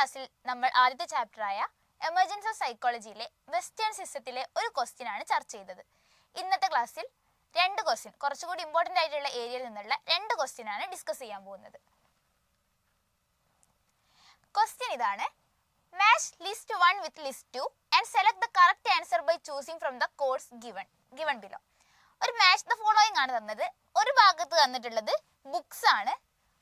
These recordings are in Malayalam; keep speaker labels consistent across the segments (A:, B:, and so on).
A: ക്ലാസ്സിൽ നമ്മൾ ആദ്യത്തെ ചാപ്റ്ററായ എമർജൻസ് ഓഫ് സൈക്കോളജിയിലെ വെസ്റ്റേൺ സിസ്റ്റത്തിലെ ഒരു ക്വസ്റ്റ്യൻ ആണ് ചർച്ച ചെയ്തത്. ഇന്നത്തെ ക്ലാസ്സിൽ രണ്ട് ക്വസ്റ്റ്യൻ, കുറച്ചുകൂടി ഇമ്പോർട്ടൻ്റ് ആയിട്ടുള്ള ഏരിയയിൽ നിന്നുള്ള രണ്ട് ക്വസ്റ്റ്യൻ ആണ് ഡിസ്കസ് ചെയ്യാൻ പോകുന്നത്. ക്വസ്റ്റ്യൻ ഇതാണ്: match list 1 with list 2 and select the correct answer by choosing from the codes given below. ഒരു മാച്ച് ദ ഫോളോയിങ് ആണ് തന്നത്. ഒരു ഭാഗത്ത് തന്നിട്ടുള്ളത് ബുക്സ് ആണ്,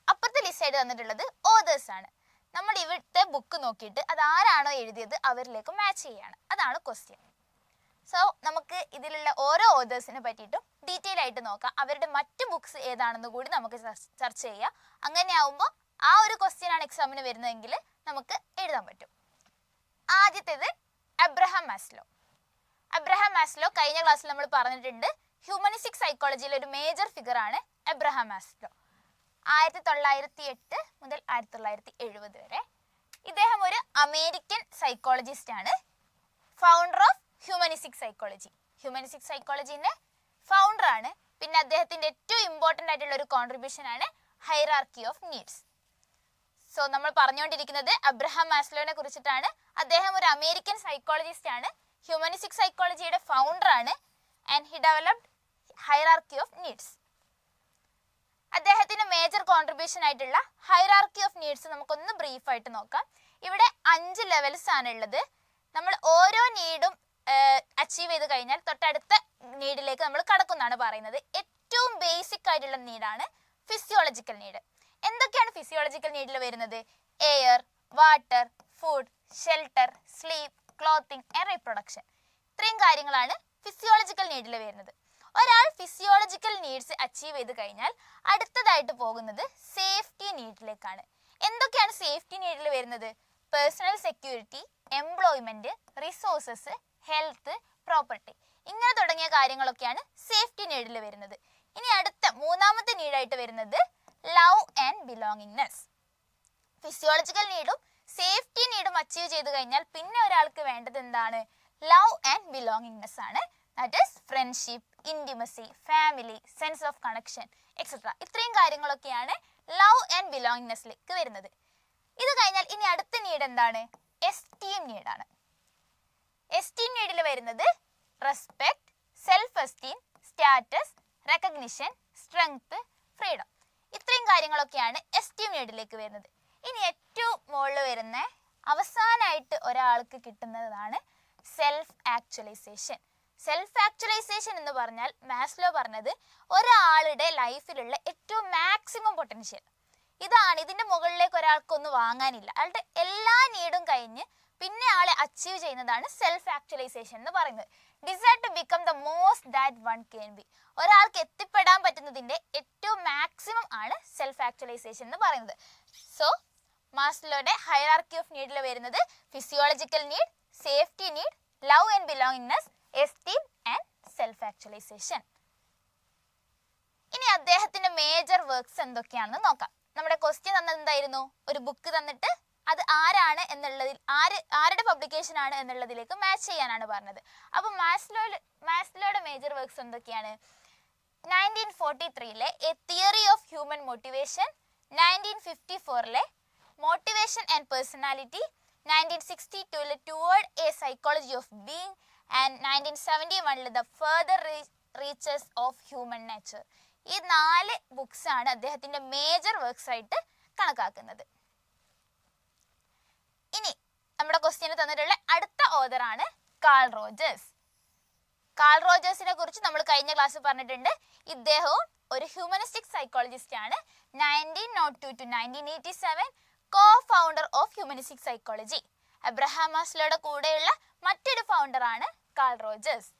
A: അപ്പുറത്തെ ലിസ്റ്റ് ആയിട്ട് തന്നിട്ടുള്ളത് ഓതേഴ്സ് ആണ്. നമ്മൾ ഇവിടുത്തെ ബുക്ക് നോക്കിയിട്ട് അത് ആരാണോ എഴുതിയത് അവരിലേക്ക് മാച്ച് ചെയ്യാണ്. അതാണ് ക്വസ്റ്റ്യൻ. സോ നമുക്ക് ഇതിലുള്ള ഓരോ ഓതേഴ്സിനെ പറ്റിയിട്ടും ഡീറ്റെയിൽ ആയിട്ട് നോക്കാം. അവരുടെ മറ്റ് ബുക്സ് ഏതാണെന്ന് കൂടി നമുക്ക് ചർച്ച ചെയ്യാം. അങ്ങനെയാവുമ്പോൾ ആ ഒരു ക്വസ്റ്റ്യൻ ആണ് എക്സാമിന് വരുന്നതെങ്കിൽ നമുക്ക് എഴുതാൻ പറ്റും. ആദ്യത്തേത് അബ്രഹാം മാസ്ലോ. അബ്രഹാം മാസ്ലോ കഴിഞ്ഞ ക്ലാസ്സിൽ നമ്മൾ പറഞ്ഞിട്ടുണ്ട്. ഹ്യൂമനിസ്റ്റിക് സൈക്കോളജിയിലെ ഒരു മേജർ ഫിഗർ ആണ് അബ്രഹാം മാസ്ലോ. 1908 മുതൽ 1970 വരെ. ഇദ്ദേഹം ഒരു അമേരിക്കൻ സൈക്കോളജിസ്റ്റ് ആണ്, founder of humanistic psychology. Humanistic സൈക്കോളജിന്റെ ഫൗണ്ടർ ആണ്. പിന്നെ അദ്ദേഹത്തിന്റെ ഏറ്റവും ഇമ്പോർട്ടൻ്റ് ആയിട്ടുള്ള ഒരു കോൺട്രിബ്യൂഷൻ ആണ് ഹൈറാർക്കി ഓഫ് നീഡ്സ്. സോ നമ്മൾ പറഞ്ഞുകൊണ്ടിരിക്കുന്നത് അബ്രഹാം മാസ്ലോനെ കുറിച്ചിട്ടാണ്. അദ്ദേഹം ഒരു അമേരിക്കൻ സൈക്കോളജിസ്റ്റ് ആണ്, ഹ്യൂമനിസ്റ്റിക് സൈക്കോളജിയുടെ ഫൗണ്ടർ ആണ്, and he developed hierarchy of needs. അദ്ദേഹത്തിന്റെ മേജർ കോൺട്രിബ്യൂഷൻ ആയിട്ടുള്ള ഹൈറാർക്കി ഓഫ് നീഡ്സ് നമുക്കൊന്ന് ബ്രീഫ് ആയിട്ട് നോക്കാം. ഇവിടെ 5 ലെവൽസ് ആണ് ഉള്ളത്. നമ്മൾ ഓരോ നീഡും അച്ചീവ് ചെയ്ത് കഴിഞ്ഞാൽ തൊട്ടടുത്ത നീഡിലേക്ക് നമ്മൾ കടക്കുന്നതാണ് പറയുന്നത്. ഏറ്റവും ബേസിക് ആയിട്ടുള്ള നീഡാണ് ഫിസിയോളജിക്കൽ നീഡ്. എന്തൊക്കെയാണ് ഫിസിയോളജിക്കൽ നീഡിൽ വരുന്നത്? Air, water, food, shelter, sleep, clothing and reproduction. ഇത്രയും കാര്യങ്ങളാണ് ഫിസിയോളജിക്കൽ നീഡിൽ വരുന്നത്. ഒരാൾ ഫിസിയോളജിക്കൽ നീഡ്സ് അച്ചീവ് ചെയ്ത് കഴിഞ്ഞാൽ അടുത്തതായിട്ട് പോകുന്നത് സേഫ്റ്റി നീഡിലേക്കാണ്. എന്തൊക്കെയാണ് സേഫ്റ്റി നീഡിൽ വരുന്നത്? Personal security, employment, resources, health, property, ഇങ്ങനെ തുടങ്ങിയ കാര്യങ്ങളൊക്കെയാണ് സേഫ്റ്റി നീഡിൽ വരുന്നത്. ഇനി അടുത്ത മൂന്നാമത്തെ നീഡായിട്ട് വരുന്നത് ലവ് ആൻഡ് ബിലോങ്ങിങ്നെസ്. ഫിസിയോളജിക്കൽ നീഡും സേഫ്റ്റി നീഡും അച്ചീവ് ചെയ്ത് കഴിഞ്ഞാൽ പിന്നെ ഒരാൾക്ക് വേണ്ടത് എന്താണ്? ലവ് ആൻഡ് ബിലോങ്ങിങ്നെസ് ആണ്. That is friendship, intimacy, family, sense of connection etcetera. ഇത്രയും കാര്യങ്ങളൊക്കെയാണ് ലവ് ആൻഡ് ബിലോങ്ങിങ്നെസ്സിലേക്ക് വരുന്നത്. ഇത് കഴിഞ്ഞാൽ ഇനി അടുത്ത നീഡ് എന്താണ്? എസ്റ്റീം നീഡാണ്. എസ്റ്റീം നീഡിൽ വരുന്നത് respect, self esteem, status, recognition, strength, freedom. ഇത്രയും കാര്യങ്ങളൊക്കെയാണ് എസ്റ്റീം നീഡിലേക്ക് വരുന്നത്. ഇനി ഏറ്റവും മുകളിൽ വരുന്ന അവസാനമായിട്ട് ഒരാൾക്ക് കിട്ടുന്നതാണ് സെൽഫ് ആക്ച്വലൈസേഷൻ. സെൽഫ് ആക്ച്വലൈസേഷൻ എന്ന് പറഞ്ഞാൽ മാസ്ലോ പറഞ്ഞത് ഒരാളുടെ ലൈഫിലുള്ള ഏറ്റവും മാക്സിമം പൊട്ടൻഷ്യൽ ഇതാണ്. ഇതിന്റെ മുകളിലേക്ക് ഒരാൾക്കൊന്നും വാങ്ങാനില്ല. അയാളുടെ എല്ലാ നീഡും കഴിഞ്ഞ് പിന്നെ ആളെ അച്ചീവ് ചെയ്യുന്നതാണ് സെൽഫ് ആക്ച്വലൈസേഷൻ എന്ന് പറയുന്നത്. Desire to become the most that one can be. ഒരാൾക്ക് എത്തിപ്പെടാൻ പറ്റുന്നതിന്റെ ഏറ്റവും മാക്സിമം ആണ് സെൽഫ് ആക്ച്വലൈസേഷൻ എന്ന് പറയുന്നത്. സോ മാസ്ലോയുടെ ഹൈറാർക്കി ഓഫ് നീഡിൽ വരുന്നത് physiological need, safety need, love and belongingness, esteem and self actualisation. ഇനി അദ്ദേഹത്തിന്റെ മേജർ വർക്ക്സ് എന്തൊക്കെയാണെന്ന് നോക്കാം. നമ്മുടെ ക്വസ്റ്റ്യൻ തന്നത് എന്തായിരുന്നു? ഒരു ബുക്ക് തന്നിട്ട് അത് ആരാണ് എന്നുള്ളതിൽ ആരുടെ പബ്ലിക്കേഷൻ ആണ് എന്നുള്ളതിലേക്ക് മാച്ച് ചെയ്യാനാണ് പറഞ്ഞത്. അപ്പൊ മാസ്ലോയുടെ മേജർ വർക്ക്സ് എന്തൊക്കെയാണ്? 1943 A theory of human motivation, 1954 motivation and personality, 1962 toward a psychology of being, and 1971 the further reaches of human nature. ഈ 4 ബുക്സ് ആണ് അദ്ദേഹത്തിന്റെ മേജർ വർക്ക്സ് ആയിട്ട് കണക്കാക്കുന്നത്. ഇനി നമ്മുടെ ക്വസ്റ്റ്യന് തന്നിട്ടുള്ള അടുത്ത ഓതർ ആണ് കാൾ റോജേഴ്സ്. കാൾ റോജേഴ്സിനെ കുറിച്ച് നമ്മൾ കഴിഞ്ഞ ക്ലാസ്സിൽ പറഞ്ഞിട്ടുണ്ട്. ഇദ്ദേഹവും ഒരു ഹ്യൂമനിസ്റ്റിക് സൈക്കോളജിസ്റ്റ് ആണ്. 1902 to 1987 co founder of humanistic psychology. Abraham മാസ്ലോയുടെ കൂടെയുള്ള മറ്റൊരു ഫൗണ്ടർ ആണ് Carl Rogers.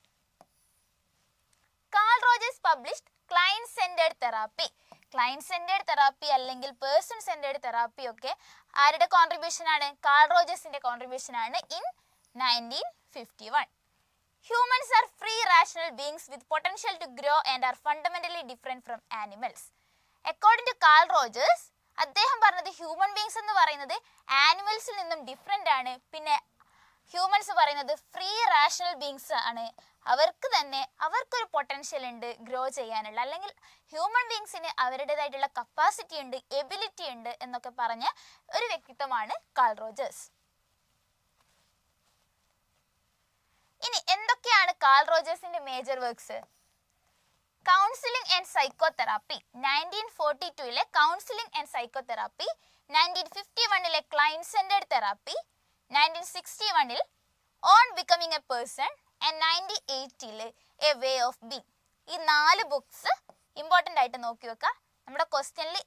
A: Carl Rogers published client centred therapy. Client centred therapy അല്ലെങ്കിൽ പേഴ്സൺ സെന്റേർഡ് തെറാപ്പി ഒക്കെ ആരുടെ കോൺട്രിബ്യൂഷൻ ആണ്? കാൾ റോജേഴ്സിന്റെ കോൺട്രിബ്യൂഷൻ ആണ് in 1951. Humans are free rational beings with potential to grow and are fundamentally different from animals. According to Carl Rogers, അദ്ദേഹം പറഞ്ഞത് ഹ്യൂമൻ ബീങ്സ് എന്ന് പറയുന്നത് ആനിമൽസിൽ നിന്നും ഡിഫറെൻ്റ് ആണ്, പിന്നെ ഹ്യൂമൻസ് പറയുന്നത് ഫ്രീ റാഷണൽ ബീങ്സ് ആണ്, അവർക്കൊരു പൊട്ടൻഷ്യൽ ഉണ്ട് ഗ്രോ ചെയ്യാനുള്ള, അല്ലെങ്കിൽ ഹ്യൂമൻ ബീങ്സിന് അവരുടേതായിട്ടുള്ള കപ്പാസിറ്റി ഉണ്ട്, എബിലിറ്റി ഉണ്ട് എന്നൊക്കെ പറഞ്ഞ ഒരു വ്യക്തിത്വമാണ് കാൾ റോജേഴ്സ്. ഇനി എന്തൊക്കെയാണ് കാൾ റോജേഴ്സിന്റെ major works? Counselling and psychotherapy 1942 counselling and psychotherapy, 1951 client centred therapy, 1961 on becoming a person and 1980 a way of being. ഈ 4 ബുക്സ് ഇമ്പോർട്ടൻ്റ് ആയിട്ട് നോക്കി വെക്കുക. നമ്മുടെ ക്വസ്റ്റ്യനിൽ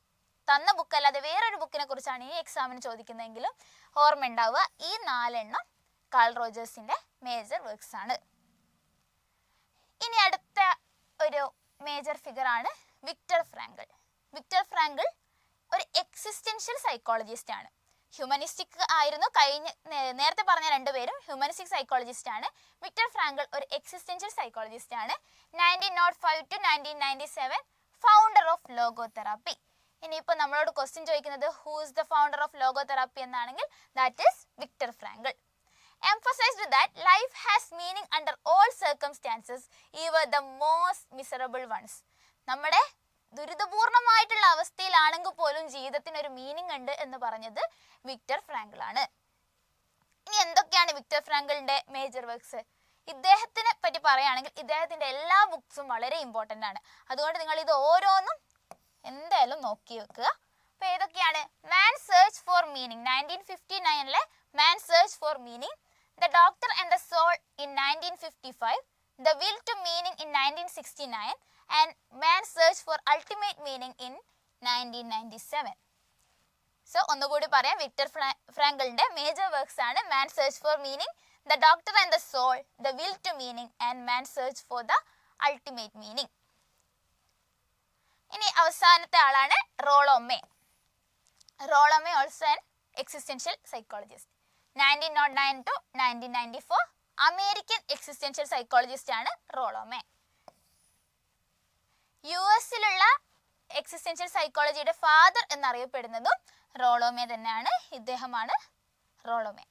A: തന്ന ബുക്ക് അല്ലാതെ വേറൊരു ബുക്കിനെ കുറിച്ചാണ് ഈ എക്സാമിന് ചോദിക്കുന്നതെങ്കിലും ഓർമ്മ ഉണ്ടാവുക. ഈ 4 കാൾ റോജേഴ്സിന്റെ മേജർ വർക്ക്സ് ആണ്. ഇനി അടുത്ത ഒരു മേജർ ഫിഗർ ആണ് വിക്ടർ ഫ്രാങ്കിൾ. വിക്ടർ ഫ്രാങ്കിൾ ഒരു എക്സിസ്റ്റൻഷ്യൽ സൈക്കോളജിസ്റ്റ് ആണ്. ഹ്യൂമനിസ്റ്റിക് ആയിരുന്നു. നേരത്തെ പറഞ്ഞ 2 പേരും ഹ്യൂമനിസ്റ്റിക് സൈക്കോളജിസ്റ്റ് ആണ്. വിക്ടർ ഫ്രാങ്കിൾ ഒരു എക്സിസ്റ്റൻഷ്യൽ സൈക്കോളജിസ്റ്റ് ആണ്. 1905 to 1997 ഫൗണ്ടർ ഓഫ് ലോഗോതെറാപ്പി. ഇനിയിപ്പോൾ നമ്മളോട് ക്വസ്റ്റ്യൻ ചോദിക്കുന്നത് who is the founder of logotherapy എന്നാണെങ്കിൽ that is Viktor Frankl. Emphasized that life has meaning under all circumstances, even the most miserable ones. നമ്മുടെ ദുരിതപൂർണമായിട്ടുള്ള അവസ്ഥയിലാണെങ്കിൽ പോലും ജീവിതത്തിന് ഒരു മീനിങ് ഉണ്ട് എന്ന് പറഞ്ഞത് വിക്ടർ ഫ്രാങ്കിൾ ആണ്. ഇനി എന്തൊക്കെയാണ് വിക്ടർ ഫ്രാങ്കിളിന്റെ മേജർ വർക്ക്സ്? ഇദ്ദേഹത്തിനെ പറ്റി പറയുകയാണെങ്കിൽ ഇദ്ദേഹത്തിന്റെ എല്ലാ ബുക്സും വളരെ ഇമ്പോർട്ടൻ്റ് ആണ്. അതുകൊണ്ട് നിങ്ങൾ ഇത് ഓരോന്നും എന്തായാലും നോക്കി വെക്കുക. അപ്പോൾ ഏതൊക്കെയാണ്? മാൻ search for meaning 1959 man search for meaning, The Doctor and the Soul in 1955, The Will to Meaning in 1969 and Man's Search for Ultimate Meaning in 1997. So ഒന്നുകൂടി പറയാം, വിക്ടർ ഫ്രാങ്കിളിന്റെ മേജർ വർക്ക്സ് ആണ് Man's Search for Meaning, The Doctor and the Soul, The Will to Meaning and Man's Search for the Ultimate Meaning. ഇനി അവസാനത്തെ ആളാണ് Rollo May. Rollo May also an existential psychologist. 1909 to 1994 American existential psychologist ആണ് റോളോമേ. US-ലുള്ള എക്സിസ്റ്റൻഷ്യൽ സൈക്കോളജിയുടെ ഫാദർ എന്നറിയപ്പെടുന്നതും റോളോമേ തന്നെയാണ്. ഇദ്ദേഹമാണ് റോളോമേ.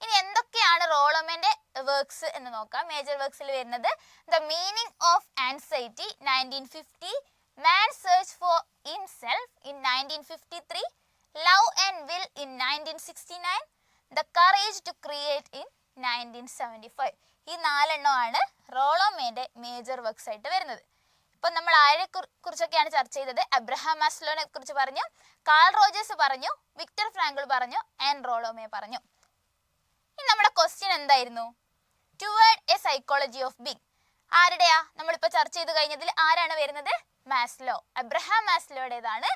A: ഇനി എന്തൊക്കെയാണ് റോളോമേന്റെ വർക്ക്സ് എന്ന് നോക്കാം. മേജർ വർക്ക്സിൽ വരുന്നത് the meaning of anxiety 1950, man search four himself in 1953, love and will in 1969, The Courage to Create in 1975. ഈ 4 റോളോമേന്റെ മേജർ വർക്ക്സ് ആയിട്ട് വരുന്നത്. ഇപ്പം നമ്മൾ ആരെ കുറിച്ചൊക്കെയാണ് ചർച്ച ചെയ്തത്? അബ്രഹാം മാസ്ലോനെ കുറിച്ച് പറഞ്ഞു, കാൾ റോജേഴ്സ് പറഞ്ഞു, വിക്ടർ ഫ്രാങ്കിൾ പറഞ്ഞു, ആൻഡ് റോളോമേ പറഞ്ഞു. ഇനി നമ്മുടെ ക്വസ്റ്റ്യൻ എന്തായിരുന്നു? Toward a psychology of being ആരുടെയാ? നമ്മളിപ്പോൾ ചർച്ച ചെയ്ത് കഴിഞ്ഞതിൽ ആരാണ് വരുന്നത്? മാസ്ലോ. അബ്രഹാം മാസ്ലോയുടേതാണ്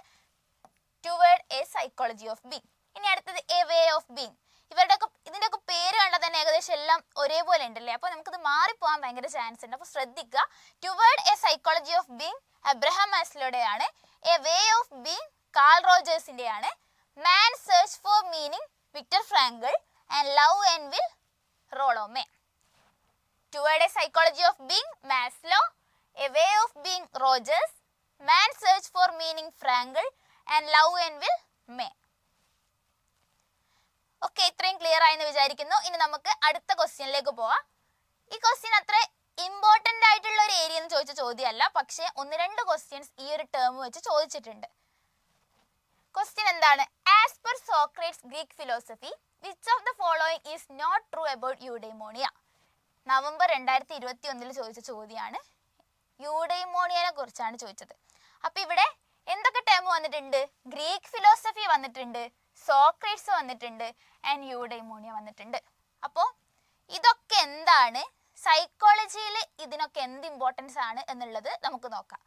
A: toward a psychology of being. ഇനി അടുത്തത് എ വേ ഓഫ് ബീങ്. ഇതിൻ്റെയൊക്കെ പേര് കണ്ടാൽ തന്നെ ഏകദേശം എല്ലാം ഒരേപോലെ ഉണ്ടല്ലേ, അപ്പോൾ നമുക്കിത് മാറിപ്പോകാൻ ഭയങ്കര ചാൻസ് ഉണ്ട്. അപ്പോൾ ശ്രദ്ധിക്കുക. Toward a psychology of being Abraham മാസ്ലോയുടെയാണ്. A way of being Carl റോജേഴ്സിൻ്റെയാണ്. Man search for meaning Viktor Frankl and love and will Rollo May. Toward a psychology of being Maslow, a way of being Rogers, man search for meaning Frankl and love and will May. Okay, ഇത്രയും ക്ലിയർ ആയെന്ന് വിചാരിക്കുന്നു. ഇനി നമുക്ക് അടുത്ത ക്വസ്റ്റ്യനിലേക്ക് പോവാം. ഈ ക്വസ്റ്റ്യൻ അത്ര ഇമ്പോർട്ടൻ്റ് ആയിട്ടുള്ള ഒരു ഏരിയ എന്ന് ചോദിച്ച ചോദ്യമല്ല, പക്ഷേ 1-2 ക്വസ്റ്റ്യൻസ് ഈ ഒരു ടേം വെച്ച് ചോദിച്ചിട്ടുണ്ട്. ക്വസ്റ്റ്യൻ എന്താണ്? As per Socrates Greek philosophy which of the following is not true about eudaimonia. November 2021 ചോദിച്ച ചോദ്യമാണ്. യൂഡൈമോണിയനെ കുറിച്ചാണ് ചോദിച്ചത്. അപ്പോൾ ഇവിടെ എന്തൊക്കെ ടേം വന്നിട്ടുണ്ട്? ഗ്രീക്ക് ഫിലോസഫി വന്നിട്ടുണ്ട്, സോക്രേറ്റ്സ് വന്നിട്ടുണ്ട്, ആൻഡ് യൂഡൈമോണിയ വന്നിട്ടുണ്ട്. അപ്പോൾ ഇതൊക്കെ എന്താണ്, സൈക്കോളജിയിൽ ഇതിനൊക്കെ എന്ത് ഇമ്പോർട്ടൻസ് ആണ് എന്നുള്ളത് നമുക്ക് നോക്കാം.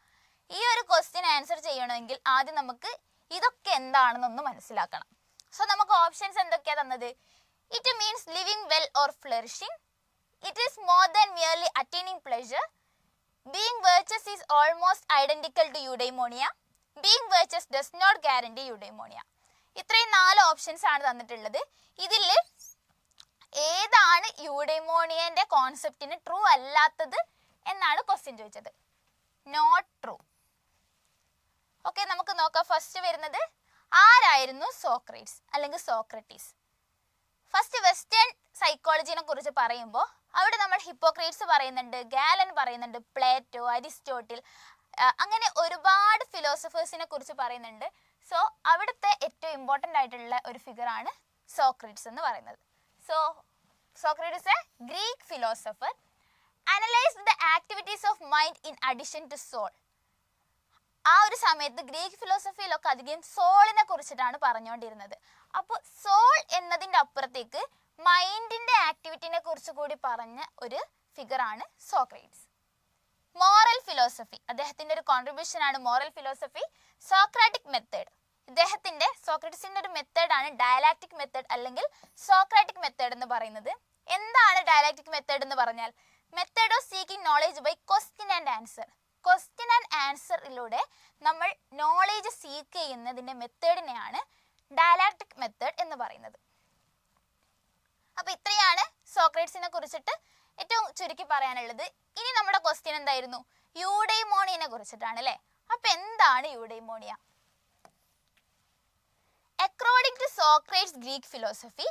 A: ഈ ഒരു ക്വസ്റ്റ്യൻ ആൻസർ ചെയ്യണമെങ്കിൽ ആദ്യം നമുക്ക് ഇതൊക്കെ എന്താണെന്നൊന്ന് മനസ്സിലാക്കണം. സോ നമുക്ക് ഓപ്ഷൻസ് എന്തൊക്കെയാണ് തന്നത്? It means living well or flourishing, it is more than merely attaining pleasure, being virtuous is almost identical to eudaimonia, being virtuous does not guarantee eudaimonia. ഇത്രയും 4 ഓപ്ഷൻസ് ആണ് തന്നിട്ടുള്ളത്. ഇതിൽ ഏതാണ് യൂഡൈമോണിയന്റെ കോൺസെപ്റ്റിന് ട്രൂ അല്ലാത്തത് എന്നാണ് ക്വസ്റ്റ്യൻ ചോദിച്ചത്. Not true. ഓക്കെ, നമുക്ക് നോക്കാം. ഫസ്റ്റ് വരുന്നത് ആരായിരുന്നു? സോക്രട്ടീസ് അല്ലെങ്കിൽ സോക്രട്ടീസ്. ഫസ്റ്റ് വെസ്റ്റേൺ സൈക്കോളജിനെ കുറിച്ച് പറയുമ്പോൾ അവിടെ നമ്മൾ ഹിപ്പോക്രേറ്റ്സ് പറയുന്നുണ്ട്, ഗാലൻ പറയുന്നുണ്ട്, പ്ലേറ്റോ, അരിസ്റ്റോട്ടിൽ, അങ്ങനെ ഒരുപാട് ഫിലോസഫേഴ്സിനെ കുറിച്ച് പറയുന്നുണ്ട്. സോ അവിടുത്തെ ഏറ്റവും ഇമ്പോർട്ടൻ്റ് ആയിട്ടുള്ള ഒരു ഫിഗറാണ് സോക്രട്ടീസ് എന്ന് പറയുന്നത്. So Socrates a Greek philosopher analyse the activities of mind in addition to soul. ആ ഒരു സമയത്ത് ഗ്രീക്ക് ഫിലോസഫിയിലൊക്കെ അധികം സോളിനെ കുറിച്ചിട്ടാണ് പറഞ്ഞുകൊണ്ടിരുന്നത്. അപ്പോൾ സോൾ എന്നതിൻ്റെ അപ്പുറത്തേക്ക് മൈൻഡിൻ്റെ ആക്ടിവിറ്റിനെ കുറിച്ച് കൂടി പറഞ്ഞ ഒരു ഫിഗറാണ് സോക്രട്ടീസ്. മോറൽ ഫിലോസഫി, അദ്ദേഹത്തിൻ്റെ ഒരു കോൺട്രിബ്യൂഷൻ ആണ് മോറൽ ഫിലോസഫി. സോക്രാറ്റിക് മെത്തേഡ്, സോക്രട്ടീസിന്റെ ഒരു മെത്തേഡാണ് ഡയലാക്റ്റിക് മെത്തേഡ് അല്ലെങ്കിൽ സോക്രാറ്റിക് മെത്തേഡ് എന്ന് പറയുന്നത്. എന്താണ് ഡയലാക്റ്റിക് മെത്തേഡ് എന്ന് പറഞ്ഞാൽ? Method of seeking knowledge by question and answer. Question and ആൻസറിലൂടെ നമ്മൾ നോളേജ് സീക്ക് ചെയ്യുന്നതിൻ്റെ മെത്തേഡിനെയാണ് ഡയലാക്റ്റിക് മെത്തേഡ് എന്ന് പറയുന്നത്. അപ്പോൾ ഇത്രയാണ് സോക്രട്ടീസിനെ കുറിച്ചിട്ട് ഏറ്റവും ചുരുക്കി പറയാനുള്ളത്. ഇനി നമ്മുടെ ക്വസ്റ്റ്യൻ എന്തായിരുന്നു? യൂഡൈമോണിയനെ കുറിച്ചിട്ടാണ് അല്ലേ? അപ്പൊ എന്താണ് യൂഡൈമോണിയ? According to Socrates' Greek philosophy,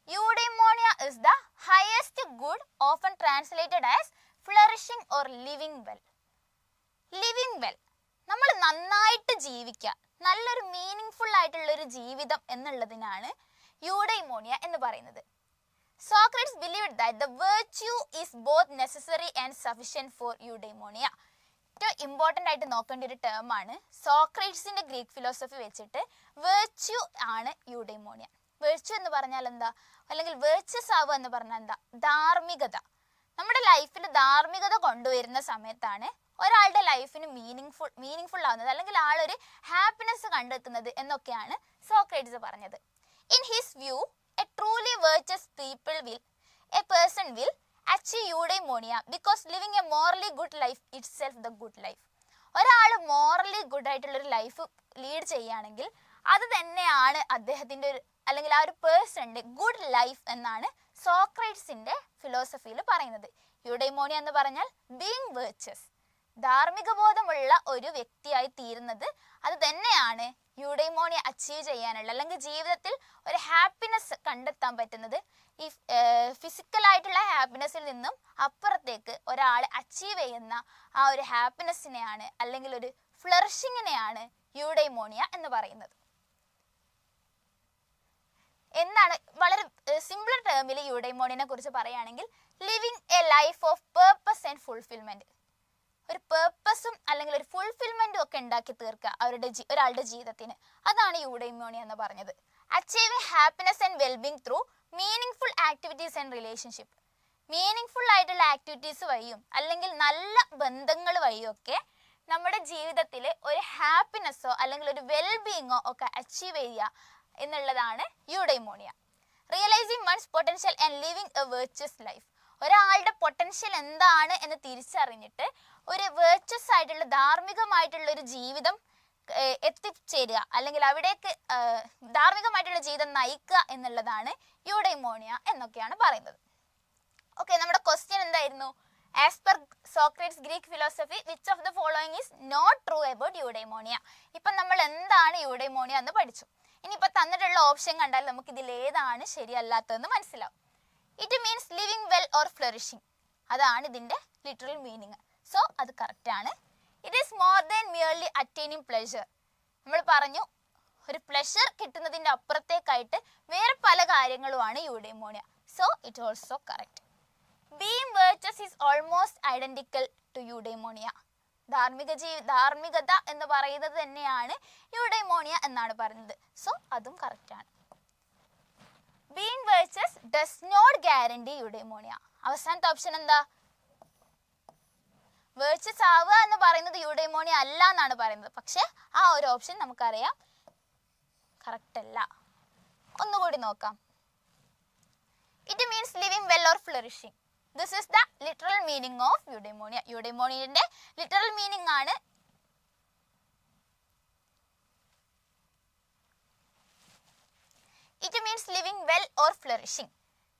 A: eudaimonia is the highest good, often translated as flourishing or living well. Living well, നമ്മൾ നന്നായിട്ട് ജീവിക്കുക, നല്ലൊരു മീനിങ് ആയിട്ടുള്ള ഒരു ജീവിതം എന്നുള്ളതിനാണ് യൂഡൈമോണിയ എന്ന് പറയുന്നത്. Socrates believed that the virtue is both necessary and sufficient for eudaimonia. ഏറ്റവും ഇമ്പോർട്ടൻ്റ് ആയിട്ട് നോക്കേണ്ട ഒരു ടേം ആണ്. സോക്രട്ടീസിന്റെ ഗ്രീക്ക് ഫിലോസഫി വെച്ചിട്ട് വെർച്യു ആണ് യൂഡൈമോണിയ. വെർച്യു എന്ന് പറഞ്ഞാൽ എന്താ, അല്ലെങ്കിൽ വെർച്വസ് ആവുക എന്ന് പറഞ്ഞാൽ എന്താ? ധാർമ്മികത. നമ്മുടെ ലൈഫിൽ ധാർമ്മികത കൊണ്ടുവരുന്ന സമയത്താണ് ഒരാളുടെ ലൈഫിന് മീനിങ് ഫുൾ ആവുന്നത്, അല്ലെങ്കിൽ ആളൊരു ഹാപ്പിനെസ് കണ്ടെത്തുന്നത് എന്നൊക്കെയാണ് സോക്രട്ടീസ് പറഞ്ഞത്. In his view, A truly virtuous A person will achieve eudaimonia because living a morally good life itself the good life. ഒരാൾ മോറലി ഗുഡ് ആയിട്ടുള്ളൊരു ലൈഫ് ലീഡ് ചെയ്യുകയാണെങ്കിൽ അത് തന്നെയാണ് അദ്ദേഹത്തിൻ്റെ ഒരു, അല്ലെങ്കിൽ ആ ഒരു പേഴ്സണിൻ്റെ ഗുഡ് ലൈഫ് എന്നാണ് സോക്രട്ടീസിൻ്റെ ഫിലോസഫിയിൽ പറയുന്നത്. യൂഡൈമോണിയ എന്ന് പറഞ്ഞാൽ ബീയിങ് വെർച്വസ്, ധാർമ്മിക ബോധമുള്ള ഒരു വ്യക്തിയായി തീരുന്നത്, അത് തന്നെയാണ് യൂഡൈമോണിയ അച്ചീവ് ചെയ്യാനുള്ള, അല്ലെങ്കിൽ ജീവിതത്തിൽ ഒരു ഹാപ്പിനെസ് കണ്ടെത്താൻ പറ്റുന്നത്. ഈ ഫിസിക്കലായിട്ടുള്ള ഹാപ്പിനെസ്സിൽ നിന്നും അപ്പുറത്തേക്ക് ഒരാൾ അച്ചീവ് ചെയ്യുന്ന ആ ഒരു ഹാപ്പിനെസ്സിനെയാണ്, അല്ലെങ്കിൽ ഒരു ഫ്ലറിഷിങ്ങിനെയാണ് യൂഡൈമോണിയ എന്ന് പറയുന്നത്. എന്താണ്? വളരെ സിമ്പിൾ ടേമിൽ യൂഡൈമോണിയനെ കുറിച്ച് പറയുകയാണെങ്കിൽ, living A life of purpose and fulfilment. ഒരു പേർപ്പസും അല്ലെങ്കിൽ ഒരു ഫുൾഫിൽമെന്റും ഒക്കെ ഉണ്ടാക്കി തീർക്കുക ഒരാളുടെ ജീവിതത്തിന്, അതാണ് യൂഡൈമോണിയ എന്ന് പറഞ്ഞത്. Achieving happiness and wellbeing through meaning activities and relationship. Meaning ആയിട്ടുള്ള ആക്ടിവിറ്റീസ് വഴിയും അല്ലെങ്കിൽ നല്ല ബന്ധങ്ങൾ വഴിയും ഒക്കെ നമ്മുടെ ജീവിതത്തിൽ ഒരു ഹാപ്പിനെസ്സോ അല്ലെങ്കിൽ ഒരു വെൽബീയിങ്ങോ ഒക്കെ അച്ചീവ് ചെയ്യുക എന്നുള്ളതാണ് eudaimonia. Realising one's potential and living a virtuous life. ഒരാളുടെ പൊട്ടൻഷ്യൽ എന്താണ് എന്ന് തിരിച്ചറിഞ്ഞിട്ട് ഒരു വെർച്വസ് ആയിട്ടുള്ള, ധാർമ്മികമായിട്ടുള്ള ഒരു ജീവിതം എത്തിച്ചേരുക, അല്ലെങ്കിൽ അവിടേക്ക് ധാർമ്മികമായിട്ടുള്ള ജീവിതം നയിക്കുക എന്നുള്ളതാണ് യൂഡൈമോണിയ എന്നൊക്കെയാണ് പറയുന്നത്. ഓക്കെ, നമ്മുടെ ക്വസ്റ്റ്യൻ എന്തായിരുന്നു? As per Socrates Greek philosophy, which of the following is not true about eudaimonia. ഇപ്പം നമ്മൾ എന്താണ് യൂഡൈമോണിയ എന്ന് പഠിച്ചു. ഇനിയിപ്പോൾ തന്നിട്ടുള്ള ഓപ്ഷൻ കണ്ടാൽ നമുക്ക് ഇതിൽ ഏതാണ് ശരിയല്ലാത്തതെന്ന് മനസ്സിലാവും. It means living well or flourishing, അതാണ് ഇതിൻ്റെ ലിറ്ററൽ മീനിങ്. സോ അത് കറക്റ്റ് ആണ്. It is more than merely attaining pleasure. നമ്മൾ പറഞ്ഞു, ഒരു പ്ലഷർ കിട്ടുന്നതിൻ്റെ അപ്പുറത്തേക്കായിട്ട് വേറെ പല കാര്യങ്ങളുമാണ് eudaimonia. So it also correct. Being virtuous is almost identical to eudaimonia. ധാർമ്മികത എന്ന് പറയുന്നത് തന്നെയാണ് യൂഡൈമോണിയ എന്നാണ് പറയുന്നത്. സോ അതും കറക്റ്റ് ആണ്. Being virtuous does not guarantee eudaimonia. അവസാനത്തെ ഓപ്ഷൻ എന്താ? വെർച്വസ് ആവുക എന്ന് പറയുന്നത് യൂഡൈമോണിയ അല്ല എന്നാണ് പറയുന്നത്. പക്ഷെ ആ ഒരു ഓപ്ഷൻ നമുക്കറിയാം കറക്റ്റ് അല്ല. ഒന്നുകൂടി നോക്കാം. It means living well or flourishing. This is the literal meaning of eudaimonia. യൂഡൈമോണിയന്റെ ലിറ്ററൽ മീനിങ് ആണ് it means living well or flourishing.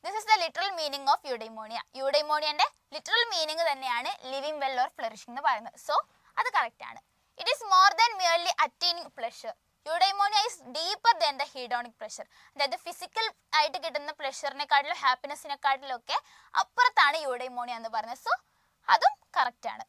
A: This is the literal meaning of eudaimonia. യൂഡൈമോണിയന്റെ ലിറ്ററൽ മീനിങ് തന്നെയാണ് ലിവിങ് വെൽ ഓർ ഫ്ലറിഷിംഗ് എന്ന് പറയുന്നത്. സോ അത് കറക്റ്റ് ആണ്. It is more than merely attaining pleasure. Eudaimonia is deeper than the hedonic pressure. അതായത് ഫിസിക്കൽ ആയിട്ട് കിട്ടുന്ന പ്രഷറിനെക്കാട്ടിലും ഹാപ്പിനെസ്സിനെക്കാട്ടിലും ഒക്കെ അപ്പുറത്താണ് യൂഡൈമോണിയ എന്ന് പറയുന്നത്. സോ അതും കറക്റ്റ് ആണ്.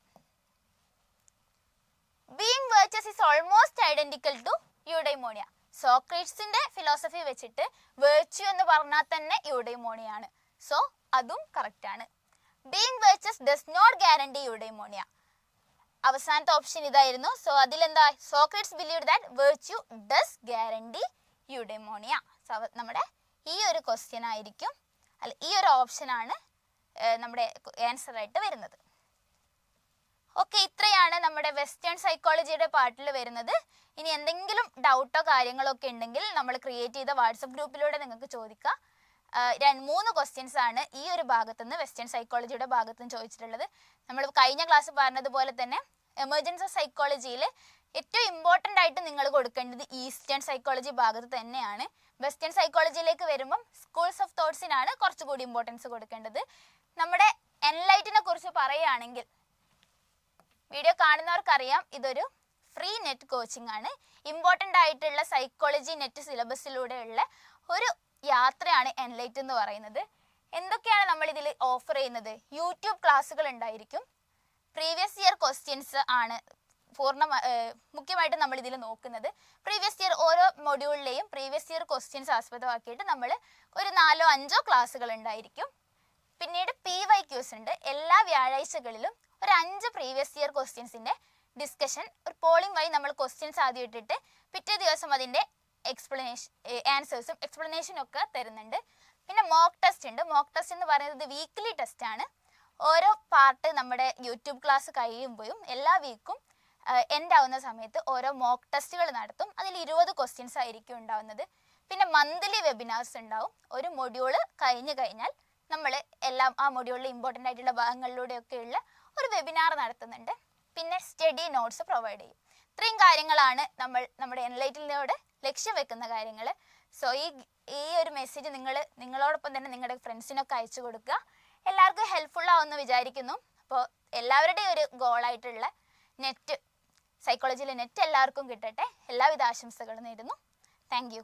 A: Being virtuous is almost identical to eudaimonia. സോക്രട്ടീസിന്റെ ഫിലോസഫി വെച്ചിട്ട് വെർച്യു എന്ന് പറഞ്ഞാൽ തന്നെ യൂഡൈമോണിയ ആണ്. സോ അതും കറക്റ്റ് ആണ്. Being virtuous does not guarantee eudaimonia. അവസാനത്തെ ഓപ്ഷൻ ഇതായിരുന്നു. സോ അതിലെന്താ, Socrates believe that virtue does guarantee eudaimonia. നമ്മുടെ ഈ ഒരു ക്വസ്റ്റ്യൻ ആയിരിക്കും, അല്ല ഈ ഒരു ഓപ്ഷനാണ് നമ്മുടെ ആൻസർ ആയിട്ട് വരുന്നത്. ഓക്കെ, ഇത്രയാണ് നമ്മുടെ വെസ്റ്റേൺ സൈക്കോളജിയുടെ പാർട്ടിൽ വരുന്നത്. ഇനി എന്തെങ്കിലും ഡൗട്ടോ കാര്യങ്ങളോ ഒക്കെ ഉണ്ടെങ്കിൽ നമ്മൾ ക്രിയേറ്റ് ചെയ്ത വാട്സപ്പ് ഗ്രൂപ്പിലൂടെ നിങ്ങൾക്ക് ചോദിക്കാം. 3 ക്വസ്റ്റ്യൻസ് ആണ് ഈ ഒരു ഭാഗത്തുനിന്ന് വെസ്റ്റേൺ സൈക്കോളജിയുടെ ഭാഗത്തുനിന്ന് ചോദിച്ചിട്ടുള്ളത്. നമ്മൾ കഴിഞ്ഞ ക്ലാസ് പറഞ്ഞതുപോലെ തന്നെ എമർജൻസി സൈക്കോളജിയിൽ ഏറ്റവും ഇമ്പോർട്ടൻ്റ് ആയിട്ട് നിങ്ങൾ കൊടുക്കേണ്ടത് ഈസ്റ്റേൺ സൈക്കോളജി ഭാഗത്ത് തന്നെയാണ്. വെസ്റ്റേൺ സൈക്കോളജിയിലേക്ക് വരുമ്പം സ്കൂൾസ് ഓഫ് തോട്ട്സിനാണ് കുറച്ചുകൂടി ഇമ്പോർട്ടൻസ് കൊടുക്കേണ്ടത്. നമ്മുടെ എൻലൈറ്റിനെ കുറിച്ച് പറയുകയാണെങ്കിൽ വീഡിയോ കാണുന്നവർക്കറിയാം, ഇതൊരു ഫ്രീ നെറ്റ് കോച്ചിങ് ആണ്. ഇമ്പോർട്ടൻ്റ് ആയിട്ടുള്ള സൈക്കോളജി നെറ്റ് സിലബസിലൂടെയുള്ള ഒരു യാത്രയാണ് എൻലൈറ്റ് എന്ന് പറയുന്നത്. എന്തൊക്കെയാണ് നമ്മൾ ഇതിൽ ഓഫർ ചെയ്യുന്നത്? യൂട്യൂബ് ക്ലാസ്സുകൾ ഉണ്ടായിരിക്കും. പ്രീവിയസ് ഇയർ ക്വസ്റ്റ്യൻസ് ആണ് മുഖ്യമായിട്ട് നമ്മൾ ഇതിൽ നോക്കുന്നത്. പ്രീവിയസ് ഇയർ ഓരോ മൊഡ്യൂളിലെയും പ്രീവിയസ് ഇയർ ക്വസ്റ്റ്യൻസ് ആസ്പദമാക്കിയിട്ട് നമ്മൾ ഒരു 4-5 ക്ലാസ്സുകൾ ഉണ്ടായിരിക്കും. പിന്നീട് PYQs ഉണ്ട്. എല്ലാ വ്യാഴാഴ്ചകളിലും ഒരു 5 പ്രീവിയസ് ഇയർ ക്വസ്റ്റ്യൻസിൻ്റെ ഡിസ്കഷൻ ഒരു പോളിംഗ് വഴി നമ്മൾ ക്വസ്റ്റ്യൻസ് ആദ്യം ഇട്ടിട്ട് പിറ്റേ ദിവസം അതിൻ്റെ ആൻസേഴ്സും എക്സ്പ്ലനേഷനും ഒക്കെ തരുന്നുണ്ട്. പിന്നെ മോക്ക് ടെസ്റ്റ് ഉണ്ട്. മോക്ക് ടെസ്റ്റ് എന്ന് പറയുന്നത് വീക്ക്ലി ടെസ്റ്റ് ആണ്. ഓരോ പാർട്ട് നമ്മുടെ യൂട്യൂബ് ക്ലാസ് കഴിയുമ്പോഴും എല്ലാ വീക്കും എൻഡ് ആവുന്ന സമയത്ത് ഓരോ മോക്ക് ടെസ്റ്റുകൾ നടത്തും. അതിൽ 20 ക്വസ്റ്റ്യൻസ് ആയിരിക്കും ഉണ്ടാവുന്നത്. പിന്നെ മന്ത്ലി വെബിനാർസ് ഉണ്ടാവും. ഒരു മൊഡ്യൂള് കഴിഞ്ഞു കഴിഞ്ഞാൽ നമ്മൾ എല്ലാം ആ മൊഡ്യൂളിൽ ഇമ്പോർട്ടൻ്റ് ആയിട്ടുള്ള ഭാഗങ്ങളിലൂടെയൊക്കെയുള്ള ഒരു വെബിനാർ നടത്തുന്നുണ്ട്. പിന്നെ സ്റ്റഡി നോട്ട്സ് പ്രൊവൈഡ് ചെയ്യും. ഇത്രയും കാര്യങ്ങളാണ് നമ്മുടെ എൻലൈറ്റിലൂടെ ലക്ഷ്യം വെക്കുന്ന കാര്യങ്ങൾ. സോ ഈ ഒരു മെസ്സേജ് നിങ്ങളോടൊപ്പം തന്നെ നിങ്ങളുടെ ഫ്രണ്ട്സിനൊക്കെ അയച്ചു കൊടുക്കുക. എല്ലാവർക്കും ഹെൽപ്ഫുൾ ആവുമെന്ന് വിചാരിക്കുന്നു. അപ്പോൾ എല്ലാവരുടെയും ഒരു ഗോളായിട്ടുള്ള നെറ്റ് സൈക്കോളജിയിലെ നെറ്റ് എല്ലാവർക്കും കിട്ടട്ടെ. എല്ലാവിധ ആശംസകളും നേരുന്നു. Thank you.